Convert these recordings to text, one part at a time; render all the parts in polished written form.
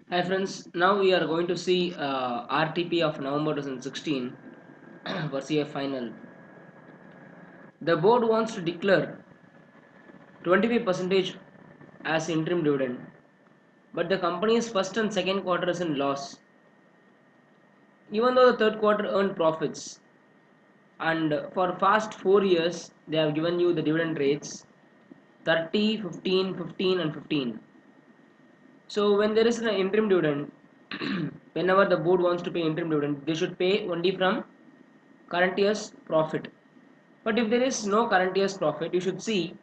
Hi friends, now we are going to see RTP of November 2016 for CA final. The board wants to declare 25% as interim dividend, but the company's first and second quarter is in loss, even though the third quarter earned profits. And for past 4 years, they have given you the dividend rates 30, 15, 15 and 15. So when there is an interim dividend, whenever the board wants to pay interim dividend, they should pay only from current year's profit. But if there is no current year's profit, you should see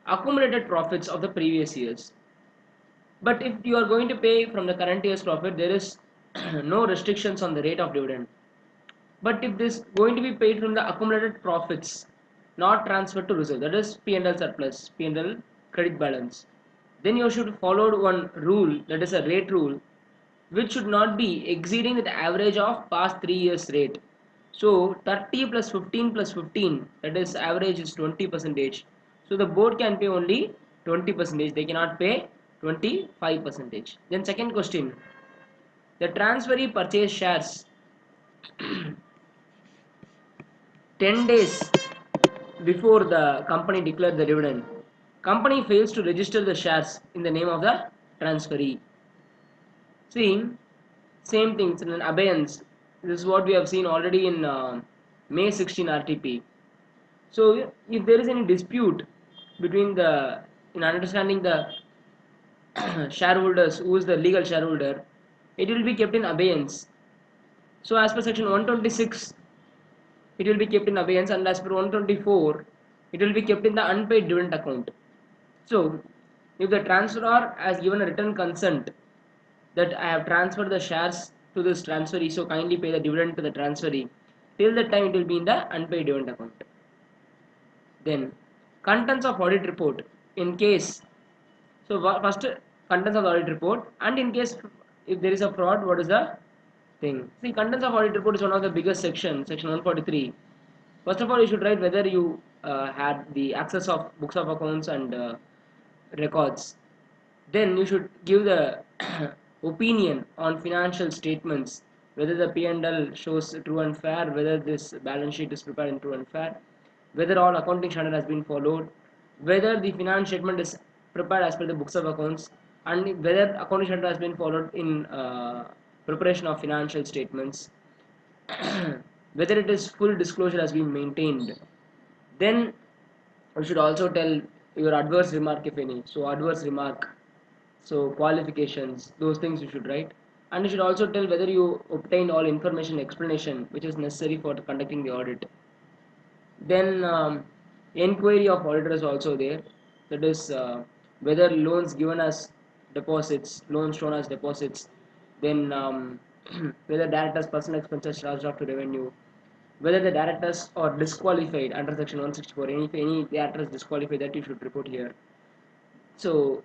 accumulated profits of the previous years. But if you are going to pay from the current year's profit, there is no restrictions on the rate of dividend. But if this going to be paid from the accumulated profits, not transferred to reserve, that is P&L surplus, P&L credit balance, then you should follow one rule, that is a rate rule, which should not be exceeding the average of past 3 years rate. So 30 plus 15 plus 15, that is average is 20 percentage. So the board can pay only 20 percentage, they cannot pay 25 percentage. Then second question, the transferee purchase shares 10 days before the company declared the dividend. Company fails to register the shares in the name of the transferee. See, same things in an abeyance. This is what we have seen already in May 16 RTP. So if there is any dispute between the in understanding the shareholders, who is the legal shareholder, it will be kept in abeyance. So as per section 126, it will be kept in abeyance, and as per 124, it will be kept in the unpaid dividend account. So if the transferor has given a written consent that I have transferred the shares to this transferee, so kindly pay the dividend to the transferee, till that time it will be in the unpaid dividend account. Then contents of audit report, in case, so first contents of the audit report, and in case if there is a fraud, what is the thing. See, contents of audit report is one of the biggest sections, section 143. First of all, you should write whether you had the access of books of accounts and records. Then you should give the opinion on financial statements, whether the P&L shows true and fair, whether this balance sheet is prepared in true and fair, whether all accounting standard has been followed, whether the financial statement is prepared as per the books of accounts, and whether accounting standard has been followed in preparation of financial statements, whether it is full disclosure has been maintained. Then you should also tell your adverse remark, if any. So adverse remark, so qualifications, those things you should write. And you should also tell whether you obtained all information explanation which is necessary for conducting the audit. Then inquiry of auditor is also there, that is whether loans given as deposits, loans shown as deposits, then whether directors personal expenses charged off to revenue, whether the directors are disqualified under section 164, any director is disqualified, that you should report here. So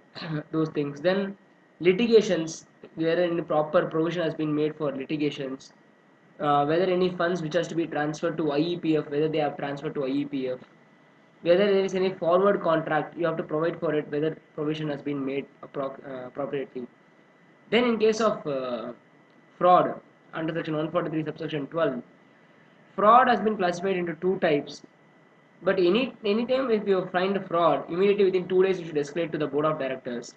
those things. Then litigations, whether any proper provision has been made for litigations, whether any funds which has to be transferred to IEPF, whether they have transferred to IEPF, whether there is any forward contract, you have to provide for it, whether provision has been made appropriately. Then in case of fraud under section 143 subsection 12, fraud has been classified into two types. But anytime if you find a fraud, immediately within 2 days you should escalate to the board of directors.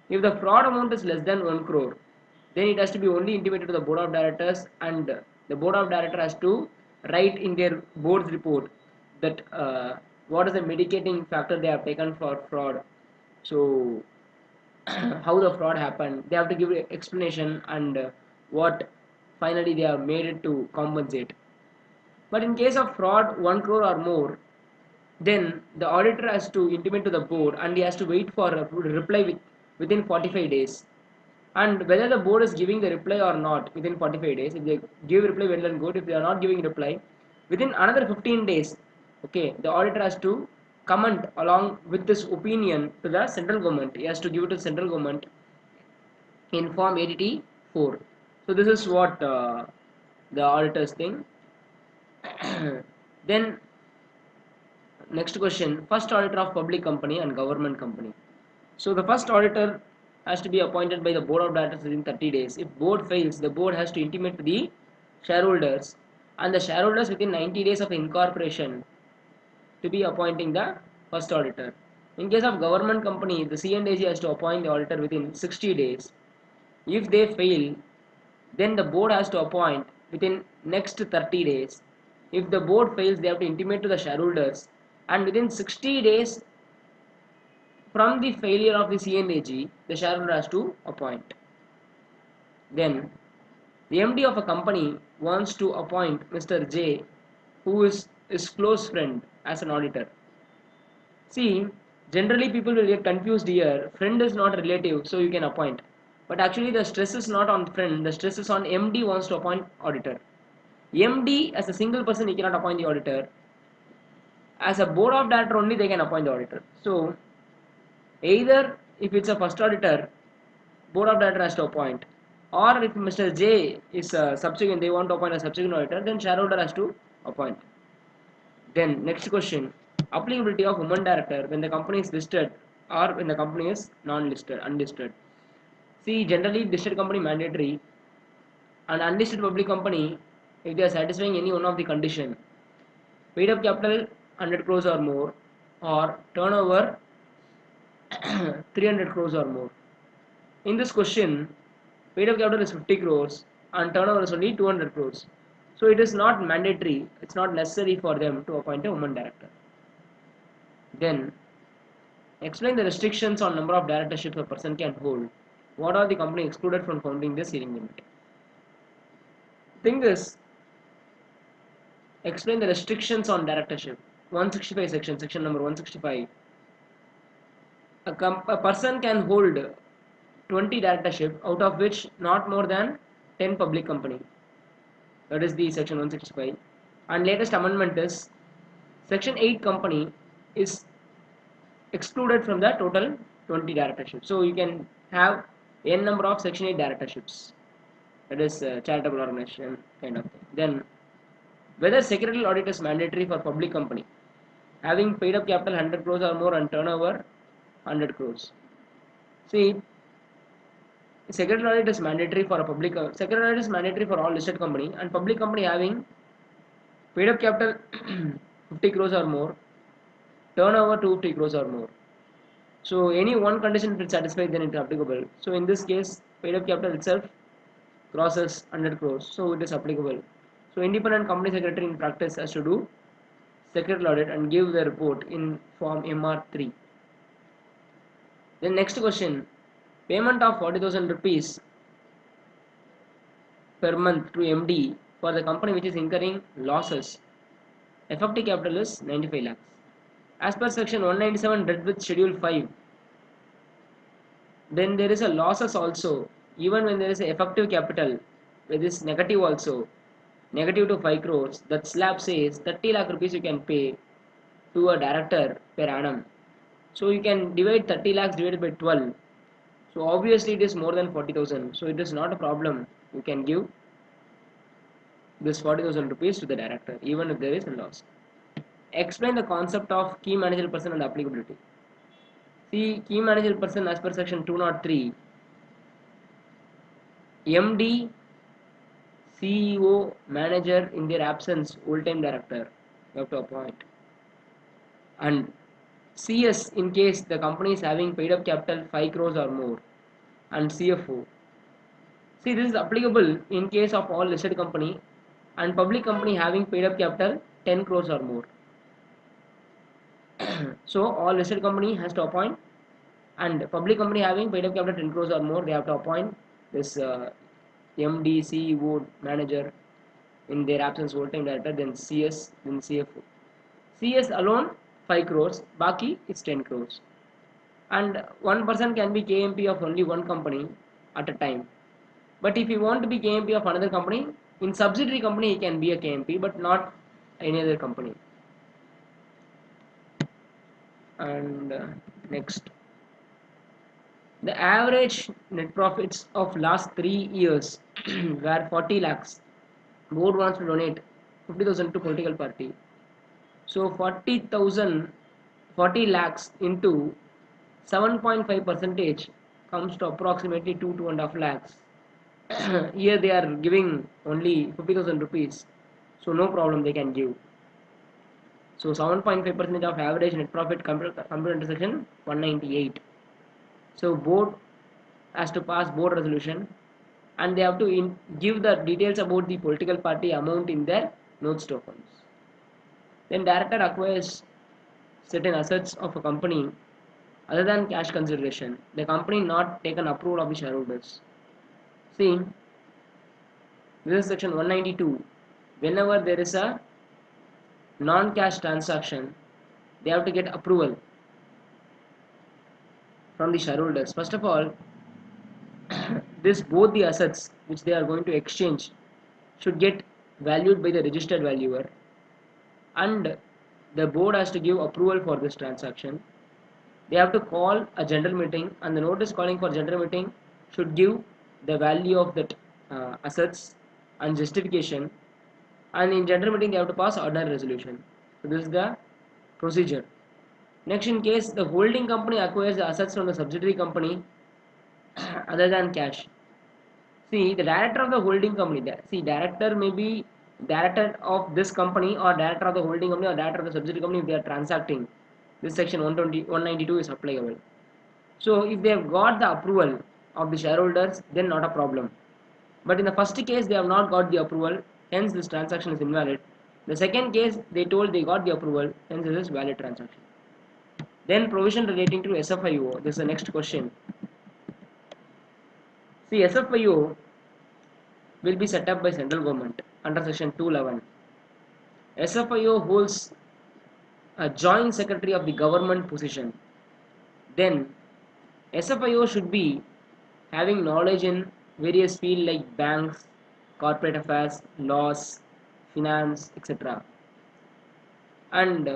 If the fraud amount is less than 1 crore, then it has to be only intimated to the board of directors, and the board of directors has to write in their board's report that what is the mitigating factor they have taken for fraud. So how the fraud happened, they have to give explanation, and what finally they have made it to compensate. But in case of fraud 1 crore or more, then the auditor has to intimate to the board, and he has to wait for a reply within 45 days. And whether the board is giving the reply or not within 45 days, if they give reply, well and good. If they are not giving reply, within another 15 days, okay, the auditor has to comment along with this opinion to the central government. He has to give it to the central government in form ADT4. So this is what the auditors think. Then next question, first auditor of public company and government company. So the first auditor has to be appointed by the board of directors within 30 days. If board fails, the board has to intimate to the shareholders, and the shareholders within 90 days of incorporation to be appointing the first auditor. In case of government company, the C&AG has to appoint the auditor within 60 days. If they fail, then the board has to appoint within next 30 days. If the board fails, they have to intimate to the shareholders, and within 60 days from the failure of the C&AG, the shareholder has to appoint. Then the MD of a company wants to appoint Mr. J, who is his close friend, as an auditor. See, generally people will get confused here. Friend is not relative, so you can appoint. But actually the stress is not on friend, the stress is on MD wants to appoint auditor. MD as a single person he cannot appoint the auditor. As a board of director only they can appoint the auditor. So either if it's a first auditor, board of director has to appoint, or if Mr. J is a subsequent, they want to appoint a subsequent auditor, then shareholder has to appoint. Then next question, applicability of woman director when the company is listed or when the company is non-listed, unlisted. See, generally listed company mandatory, and unlisted public company if they are satisfying any one of the condition, paid up capital 100 crores or more, or turnover 300 crores or more. In this question, paid up capital is 50 crores and turnover is only 200 crores. So it is not mandatory, it's not necessary for them to appoint a woman director. Then, explain the restrictions on number of directorships a person can hold. What are the company excluded from counting the ceiling limit? Thing is, explain the restrictions on directorship. 165 section number 165. A person can hold 20 directorship, out of which not more than 10 public company. That is the section 165. And latest amendment is section 8 company is excluded from the total 20 directorships. So you can have n number of section 8 directorships. That is charitable organization kind of thing. Then whether secretarial audit is mandatory for public company having paid up capital 100 crores or more and turnover 100 crores. See, secretarial audit is mandatory for a public secretarial audit is mandatory for all listed company, and public company having paid up capital 50 crores or more, turnover 250 crores or more. So any one condition if it satisfied, then it is applicable. So in this case, paid up capital itself crosses 100 crores, so it is applicable. So independent company secretary in practice has to do secretarial audit and give the report in form MR3. Then next question, payment of 40,000 rupees per month to MD for the company which is incurring losses. Effective capital is 95 lakhs. As per section 197 read with schedule 5, then there is a losses also, even when there is a effective capital, with this negative also, negative to 5 crores, that slab says 30 lakh rupees you can pay to a director per annum. So you can divide 30 lakhs divided by 12. So obviously it is more than 40,000. So it is not a problem. You can give this 40,000 rupees to the director even if there is a loss. Explain the concept of key managerial person and applicability. See, key managerial person as per section 203, MD, CEO, manager in their absence, full-time director, you have to appoint. And CS in case the company is having paid up capital 5 crores or more, and CFO. See, this is applicable in case of all listed company and public company having paid up capital 10 crores or more. So all listed company has to appoint, and public company having paid up capital 10 crores or more, they have to appoint this MD, CEO, manager in their absence, full-time director, then CS, then CFO. CS alone 5 crores, Baki is 10 crores. And one person can be KMP of only one company at a time. But if you want to be KMP of another company, in subsidiary company he can be a KMP, but not any other company. And next, the average net profits of last 3 years were 40 lakhs. Board wants to donate 50,000 to political party. So 40 lakhs into 7.5 percentage comes to approximately 2.5 lakhs. Here they are giving only 50,000 rupees, so no problem they can give. So 7.5% of average net profit computer intersection 198. So board has to pass board resolution, and they have to give the details about the political party amount in their notes to accounts. Then director acquires certain assets of a company other than cash consideration. The company not taken approval of the shareholders. See, this is section 192. Whenever there is a non-cash transaction, they have to get approval from the shareholders. First of all, this both the assets which they are going to exchange should get valued by the registered valuer, and the board has to give approval for this transaction. They have to call a general meeting, and the notice calling for general meeting should give the value of that assets and justification, and in general meeting they have to pass ordinary resolution. So this is the procedure. Next, in case the holding company acquires the assets from the subsidiary company other than cash. See, the director of the holding company, see, director may be director of this company or director of the holding company or director of the subsidiary company if they are transacting. This section 192 is applicable. So, if they have got the approval of the shareholders, then not a problem. But in the first case, they have not got the approval, hence this transaction is invalid. The second case, they told they got the approval, hence this is valid transaction. Then provision relating to SFIO. This is the next question. See, SFIO will be set up by central government under section 211. SFIO holds a joint secretary of the government position. Then SFIO should be having knowledge in various fields like banks, corporate affairs, laws, finance, etc. And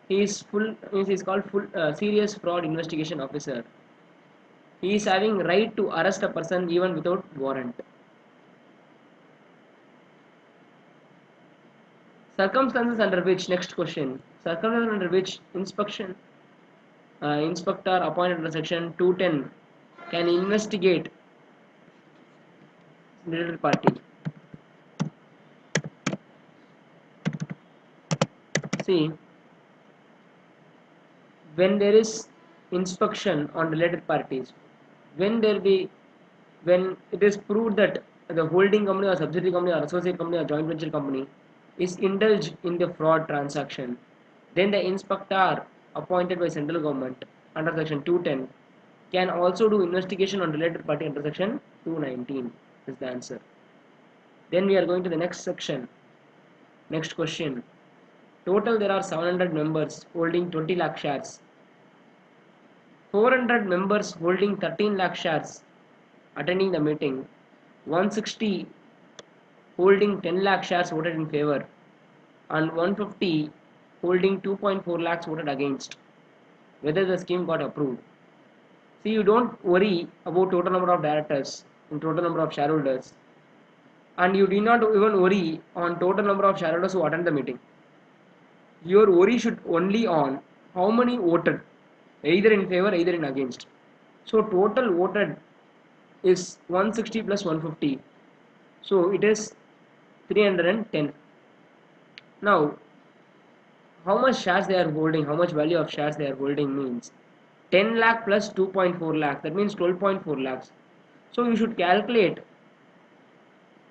he is called serious fraud investigation officer. He is having right to arrest a person even without warrant. Circumstances under which, next question, circumstances under which inspector appointed under section 210 can investigate related party. See, when there is inspection on related parties, when when it is proved that the holding company or subsidiary company or associate company or joint venture company is indulged in the fraud transaction, then the inspector appointed by central government under section 210 can also do investigation on related party under section 219 is the answer. Then we are going to the next section. Next question. Total there are 700 members holding 20 lakh shares. 400 members holding 13 lakh shares attending the meeting. 160 holding 10 lakh shares voted in favor, and 150 holding 2.4 lakhs voted against. Whether the scheme got approved. See, you don't worry about total number of directors and total number of shareholders, and you do not even worry on total number of shareholders who attend the meeting. Your worry should only on how many voted, either in favor, either in against. So total voted is 160 plus 150. So it is 310. Now, how much shares they are holding, how much value of shares they are holding means 10 lakh plus 2.4 lakh, that means 12.4 lakhs. So you should calculate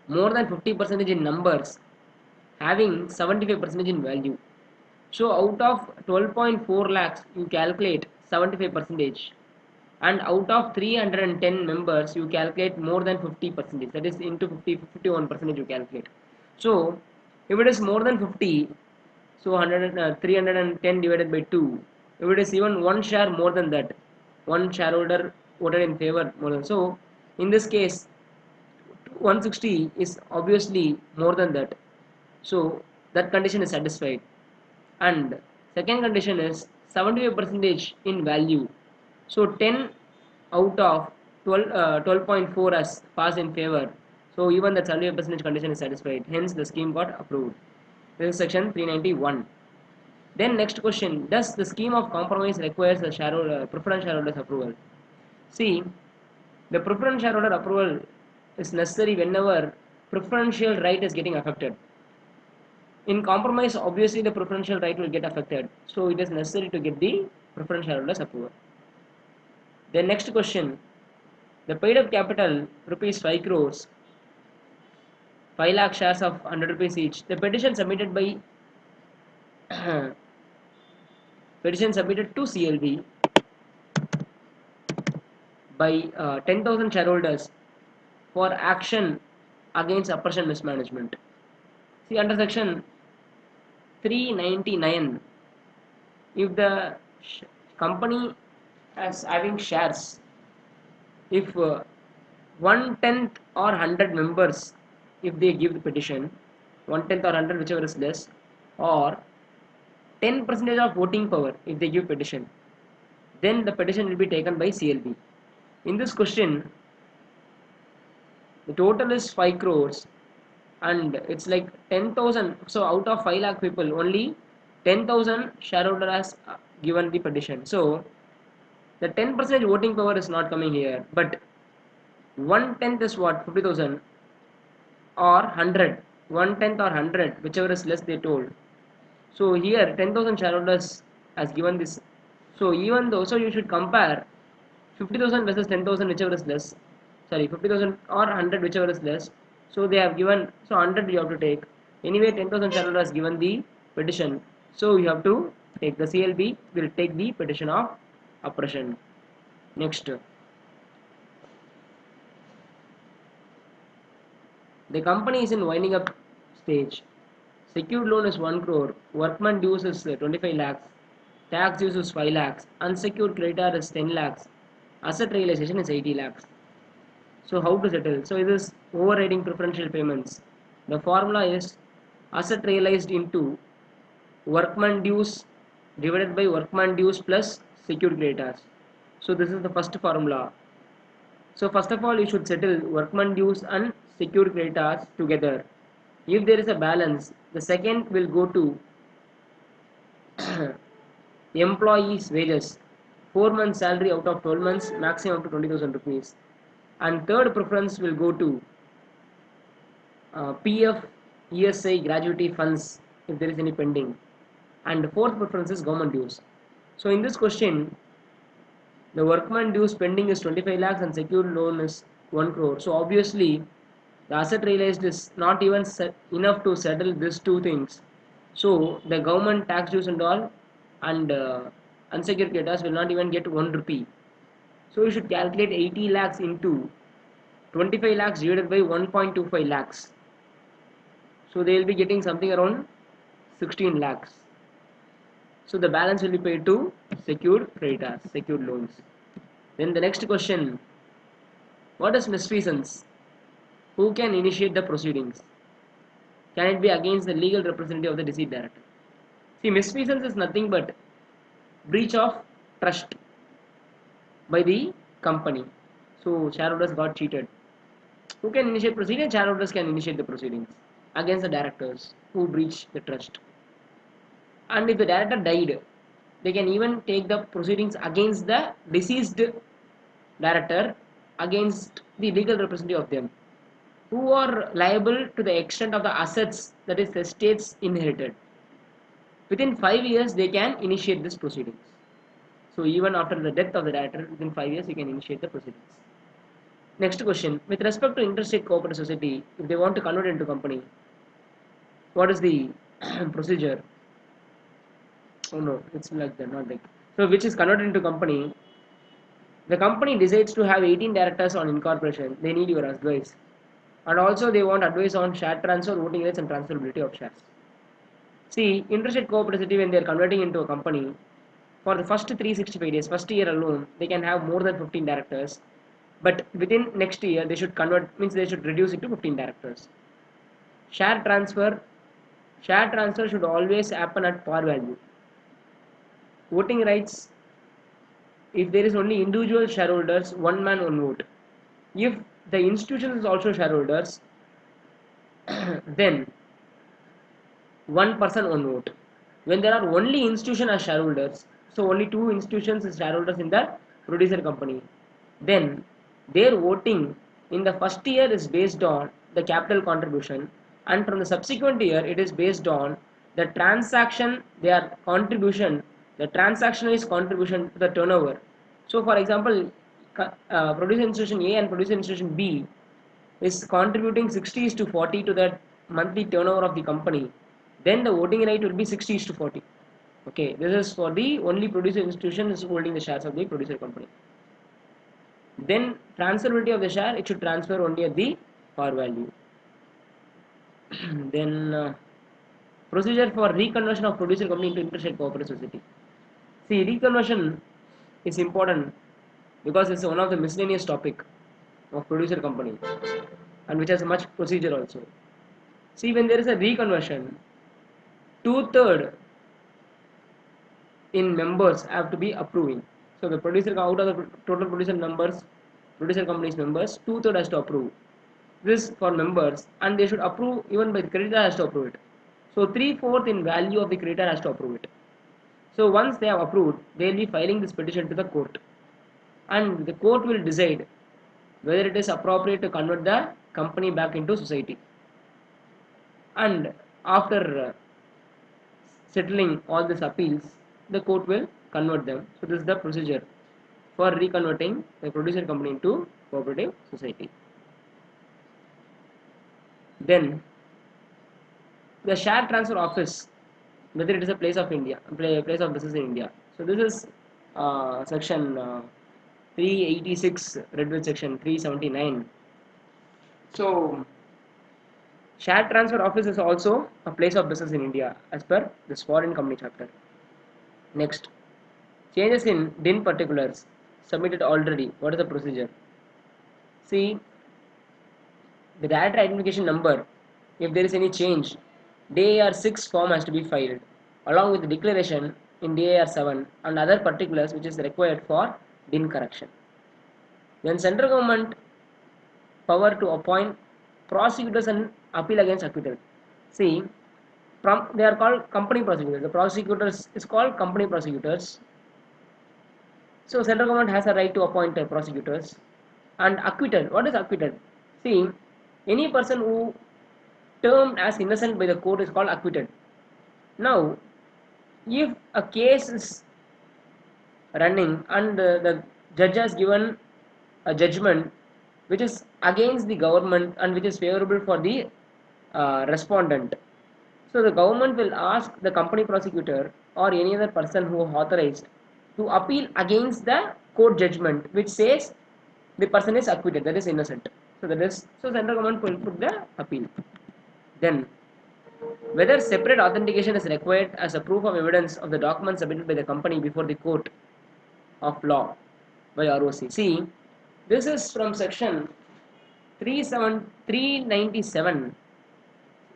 more than 50% in numbers having 75% in value. So out of 12.4 lakhs you calculate 75%, and out of 310 members you calculate more than 50%, that is into 51% you calculate. So if it is more than 50, so 310 divided by 2, if it is even one share more than that, one shareholder voted in favor more than, so in this case 160 is obviously more than that, so that condition is satisfied. And second condition is 75% in value, so 10 out of 12.4 as passed in favor, so even the 75% condition is satisfied, hence the scheme got approved. This is section 391. Then next question, does the scheme of compromise requires the preference shareholders approval? See, The preference shareholder approval is necessary whenever preferential right is getting affected. In compromise, obviously the preferential right will get affected. So it is necessary to get the preference shareholders approval. The next question, the paid up capital rupees 5 crores, 5 lakh shares of 100 rupees each. The petition submitted by petition submitted to CLB by 10,000 shareholders for action against oppression mismanagement. See, under section 399, if the company is having shares, if 1/10 or 100 members, if they give the petition, 1/10 or 100, whichever is less, or 10% of voting power, if they give petition, then the petition will be taken by CLB. In this question, the total is 5 crores and it's like 10,000. So out of 5 lakh people, only 10,000 shareholder has given the petition. So the 10% voting power is not coming here, but 1/10 is what? 50,000 or 100. 1/10 or 100, whichever is less they told. So here 10,000 shareholders has given this. So even though, so you should compare 50,000 versus 10,000, whichever is less. Sorry, 50,000 or 100, whichever is less. So they have given, so 100 you have to take. Anyway, 10,000 shareholders given the petition. So you have to take, the CLB will take the petition of oppression. Next, the company is in winding up stage. Secured loan is 1 crore, workman dues is 25 lakhs, tax dues is 5 lakhs, unsecured creditor is 10 lakhs, asset realization is 80 lakhs. So how to settle? So it is overriding preferential payments. The formula is asset realized into workman dues divided by workman dues plus secured creditors. So this is the first formula. So first of all, you should settle workman dues and secured creditors together. If there is a balance, the second will go to employees' wages. 4 months salary out of 12 months, maximum up to 20,000 rupees. And third preference will go to PF, ESI, gratuity funds if there is any pending. And fourth preference is government dues. So in this question, the workman dues pending is 25 lakhs and secured loan is 1 crore. So obviously, the asset realized is not even enough to settle these two things. So the government tax dues and all and unsecured creditors will not even get 1 rupee. So you should calculate 80 lakhs into 25 lakhs divided by 1.25 lakhs. So they will be getting something around 16 lakhs. So the balance will be paid to secured creditors, secured loans. Then the next question, what is misfeasance? Who can initiate the proceedings? Can it be against the legal representative of the deceased director? See, misfeasance is nothing but breach of trust by the company. So shareholders got cheated. Who can initiate proceedings? Shareholders can initiate the proceedings against the directors who breached the trust. And if the director died, they can even take the proceedings against the deceased director against the legal representative of them, who are liable to the extent of the assets, that is the estates inherited. Within 5 years, they can initiate this proceedings. So even after the death of the director, within 5 years, you can initiate the proceedings. Next question, with respect to interstate cooperative society, if they want to convert into company, what is the procedure? Oh no, it's like that, not like. So which is converted into company. The company decides to have 18 directors on incorporation. They need your advice. And also they want advice on share transfer, voting rights and transferability of shares. See, interstate cooperative when they are converting into a company, for the first 365 days, first year alone, they can have more than 15 directors. But within next year, they should convert, means they should reduce it to 15 directors. Share transfer should always happen at par value. Voting rights, if there is only individual shareholders, one man, one vote. If the institution is also shareholders, then one person, one vote. When there are only institution as shareholders, so only two institutions as shareholders in the producer company, then Their voting in the first year is based on the capital contribution, and from the subsequent year it is based on the transaction, their contribution, the transaction is contribution to the turnover. So for example, producer institution A and producer institution B is contributing 60 is to 40 to the monthly turnover of the company, then the voting right will be 60 is to 40. Okay, this is for the only producer institution is holding the shares of the producer company. Then transferability of the share, it should transfer only at the par value. Then procedure for reconversion of producer company into interstate cooperative society. See, reconversion is important because it's one of the miscellaneous topic of producer company and which has much procedure also. See, when there is a reconversion, 2/3 in members have to be approving. So the producer out of the total producer numbers, producer company's members, 2/3 has to approve this for members, and they should approve even by the creditor has to approve it. So 3/4 in value of the creditor has to approve it. So once they have approved, they will be filing this petition to the court, and the court will decide whether it is appropriate to convert the company back into society. And after settling all these appeals, the court will convert them. So this is the procedure for reconverting the producer company into cooperative society. Then the share transfer office, whether it is a place of India, place of business in India. So this is section 386 read with section 379. So share transfer office is also a place of business in India as per this foreign company chapter. Next, changes in DIN particulars submitted already. What is the procedure? See, the director identification number, if there is any change, DAR 6 form has to be filed along with the declaration in DAR 7 and other particulars which is required for DIN correction. Then central government power to appoint prosecutors and appeal against acquittal. See, they are called company prosecutors. The prosecutors is called company prosecutors. So central government has a right to appoint prosecutors. And acquittal. What is acquittal? See, any person who termed as innocent by the court is called acquitted. Now, if a case is running and the judge has given a judgment which is against the government and which is favorable for the respondent, so the government will ask the company prosecutor or any other person who authorized to appeal against the court judgment which says the person is acquitted, that is innocent. So that is, so central government will put the appeal. Then whether separate authentication is required as a proof of evidence of the documents submitted by the company before the court of law by ROC. See, this is from section 397.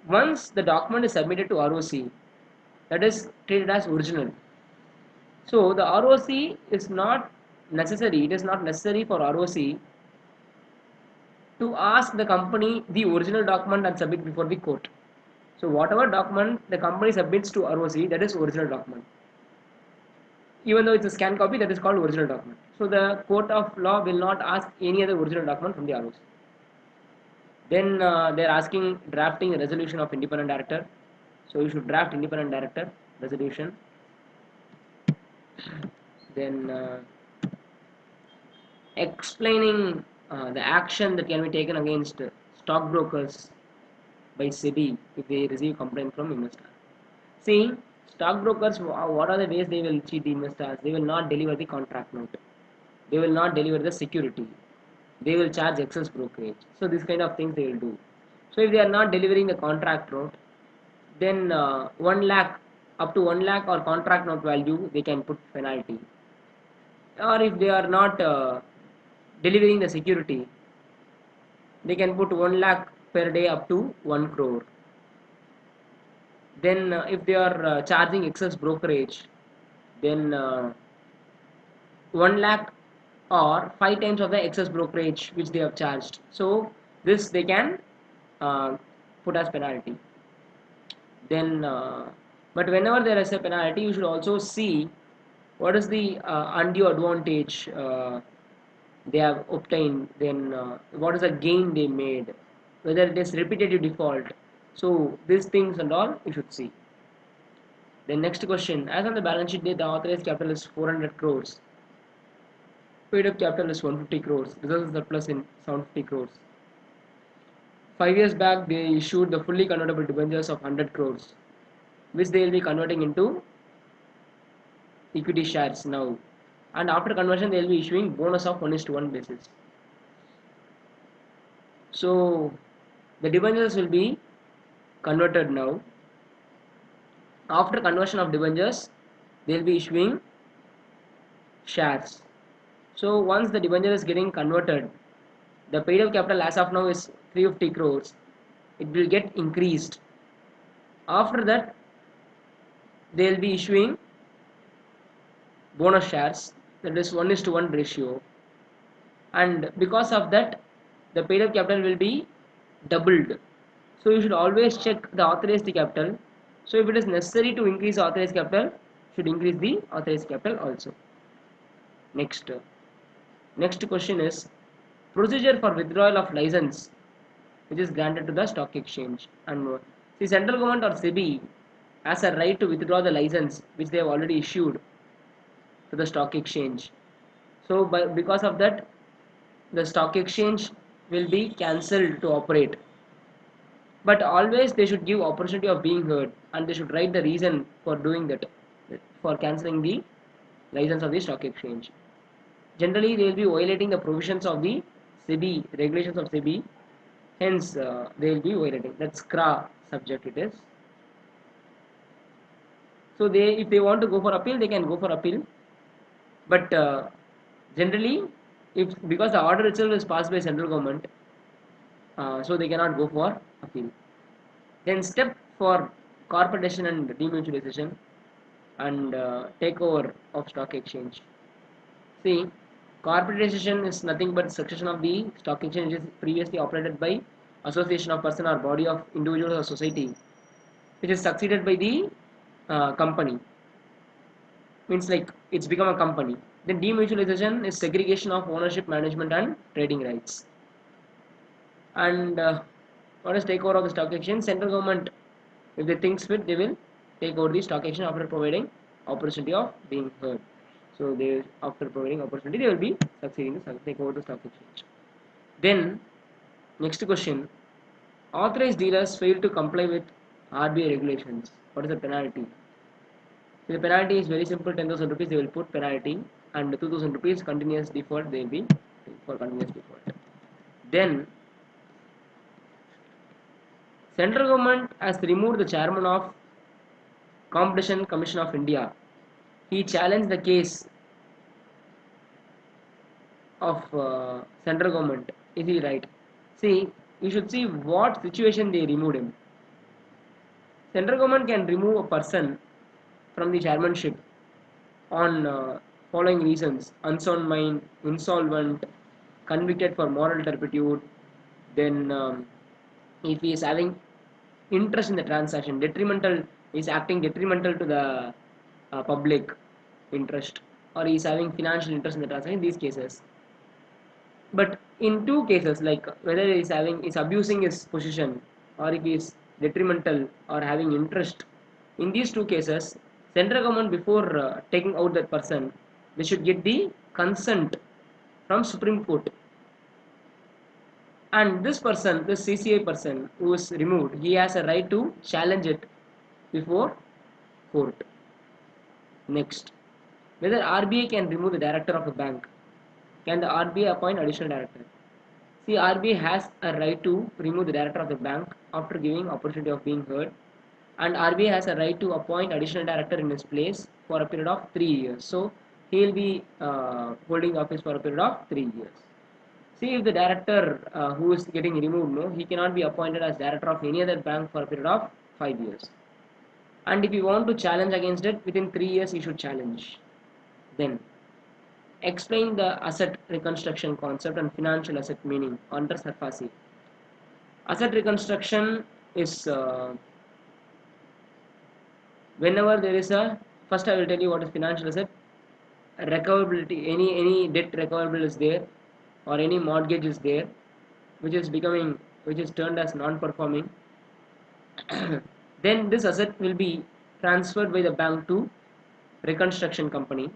Once the document is submitted to ROC, that is treated as original. So the ROC is not necessary, it is not necessary for ROC to ask the company the original document and submit before the court. So whatever document the company submits to ROC, that is original document. Even though it's a scanned copy, that is called original document. So the court of law will not ask any other original document from the ROC. Then they are asking drafting a resolution of independent director. So you should draft independent director resolution. Then explaining the action that can be taken against stockbrokers by SEBI if they receive complaint from investor. See, stockbrokers, what are the ways they will cheat the investors? They will not deliver the contract note. They will not deliver the security. They will charge excess brokerage. So these kind of things they will do. So if they are not delivering the contract note, then 1 lakh, up to 1 lakh or contract note value, they can put penalty. Or if they are not delivering the security, they can put 1 lakh per day up to 1 crore. Then if they are charging excess brokerage, then 1 lakh or 5 times of the excess brokerage which they have charged. So this they can put as penalty. Then but whenever there is a penalty, you should also see what is the undue advantage they have obtained, then what is the gain they made, whether it is repetitive default. So these things and all you should see. Then next question, as on the balance sheet date, the authorized capital is 400 crores, paid up capital is 150 crores, reserves surplus in 750 crores. 5 years back, they issued the fully convertible debentures of 100 crores, which they will be converting into equity shares now. And after conversion, they will be issuing bonus of 1:1 basis. So the debentures will be converted now. After conversion of debentures, they will be issuing shares. So once the debenture is getting converted, the paid up capital as of now is 350 crores. It will get increased. After that, they will be issuing bonus shares, that is 1:1 ratio, and because of that the paid up capital will be doubled. So you should always check the authorized capital. So if it is necessary to increase authorized capital, should increase the authorized capital also. Next question is procedure for withdrawal of license which is granted to the stock exchange. And the central government or SEBI has a right to withdraw the license which they have already issued to the stock exchange. So because of that, the stock exchange will be cancelled to operate. But always they should give opportunity of being heard, and they should write the reason for doing that, for cancelling the license of the stock exchange. Generally, they will be violating the provisions of the SEBI, regulations of SEBI. Hence, they will be violating. That's CRA subject it is. So if they want to go for appeal, they can go for appeal. But generally, if because the order itself is passed by central government, so they cannot go for appeal. Then step for corporation and demutualization and takeover of stock exchange. See, corporatization is nothing but succession of the stock exchange which is previously operated by association of person or body of individuals or society, which is succeeded by the company. Means like it's become a company. Then demutualization is segregation of ownership, management, and trading rights. And what is takeover of the stock exchange? Central government, if they think fit, they will take over the stock exchange after providing opportunity of being heard. So they, after providing opportunity, they will be succeeding to take over the stock exchange. Then next question: authorized dealers fail to comply with RBI regulations. What is the penalty? So the penalty is very simple: 10,000 rupees they will put penalty, and 2,000 rupees continuous default they will be for continuous default. Then central government has removed the chairman of Competition Commission of India. He challenged the case of central government. Is he right? See, you should see what situation they removed him. Central government can remove a person from the chairmanship on following reasons: unsound mind, insolvent, convicted for moral turpitude, then if he is having interest in the transaction, detrimental, is acting detrimental to the public interest, or he is having financial interest in the transaction, in these cases. But in two cases, like whether he is having, is abusing his position, or if he is detrimental or having interest, in these two cases, central government before taking out that person, they should get the consent from Supreme Court. And this person, this CCA person who is removed, he has a right to challenge it before court. Next, whether RBI can remove the director of a bank. Can the RBI appoint additional director? See, RBI has a right to remove the director of the bank after giving opportunity of being heard, and RBI has a right to appoint additional director in his place for a period of 3 years. So he will be holding office for a period of 3 years. See, if the director who is getting removed, no, he cannot be appointed as director of any other bank for a period of 5 years. And if you want to challenge against it, within 3 years you should challenge. Then explain the asset reconstruction concept and financial asset meaning under Sarfasi. Asset reconstruction is whenever there is a, first I will tell you what is financial asset. Recoverability, any debt recoverable is there, or any mortgage is there which is turned as non-performing, then this asset will be transferred by the bank to reconstruction company,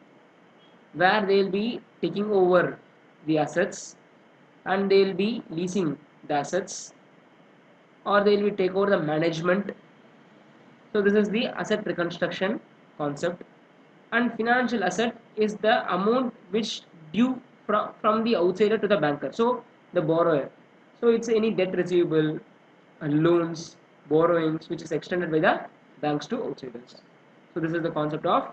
where they will be taking over the assets and they will be leasing the assets, or they will be take over the management. So this is the asset reconstruction concept. And financial asset is the amount which due from the outsider to the banker, so the borrower. So it's any debt receivable, loans, borrowings which is extended by the banks to outsiders. So this is the concept of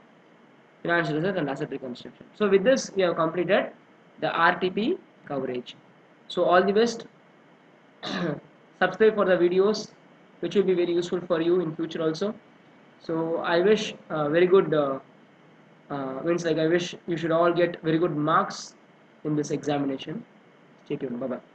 financial asset and asset reconstruction. So with this we have completed the RTP coverage. So all the best. Subscribe for the videos which will be very useful for you in future also. So I wish very good means like I wish you should all get very good marks in this examination. Stay tuned. Bye bye.